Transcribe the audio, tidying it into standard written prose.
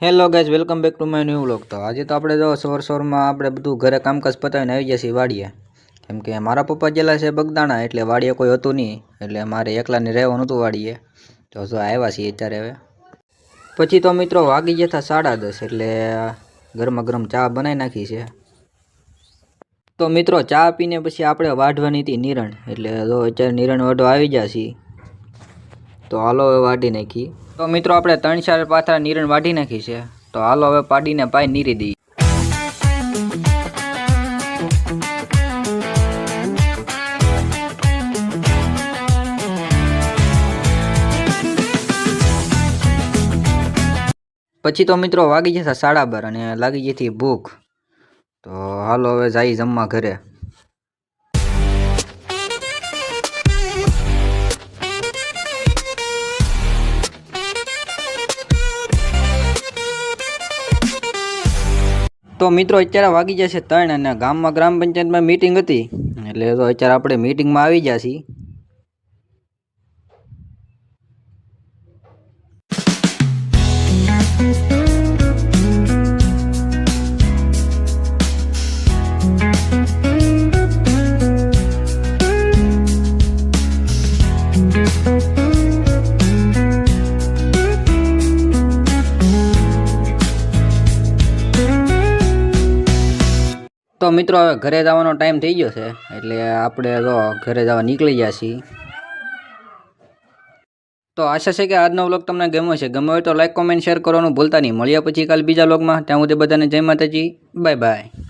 Hello guys, welcome back to my new vlog. તો આજે તો આપણે જો સવારમાં આપણે બધું ઘરે કામકાજ પતાવીને આવી ગયા છીએ વાડીએ, કેમ કે મારા પપ્પા ગયેલા છે બગદાણા, એટલે વાડીએ કોઈ હતું નહીં, એટલે મારે એકલાને રહેવાનું હતું વાડીએ। તો જો આવ્યા છીએ અત્યારે। હવે પછી તો મિત્રો વાગી ગયા હતા 10:30, એટલે ગરમા ગરમ ચા બનાવી નાખી છે। તો મિત્રો ચા પીને પછી આપણે વાઢવાની હતી નિરણ, એટલે જો અત્યારે નિરણ વાઢવા આવી ગયા છીએ। તો હાલો હવે વાઢી નાખી। તો મિત્રો આપણે 3-4 પાથરા નિરણ વાઢી નાખી છે। તો હાલો હવે પાડીને પાઈ નીરી દઈએ। પછી તો મિત્રો વાગી જતા 12:30 અને લાગી ગઈ હતી ભૂખ। તો હાલો હવે જઈ જમવા ઘરે। તો મિત્રો અત્યારે વાગી જશે 3 અને ગામમાં ગ્રામ પંચાયતમાં મીટિંગ હતી, એટલે તો અત્યારે આપણે મીટિંગમાં આવી ગયા છીએ। તો મિત્રો હવે ઘરે જવાનો ટાઈમ થઈ ગયો છે, એટલે આપણે તો ઘરે જવા નીકળી ગયા છીએ। તો આશા છે કે આજનો વ્લોગ તમને ગમ્યો છે। ગમ્યો હોય તો લાઈક, કોમેન્ટ, શેર કરવાનું ભૂલતા નહીં। મળ્યા પછી કાલે બીજા વ્લોગમાં। ત્યાં સુધી બધાને જય માતાજી, બાય બાય।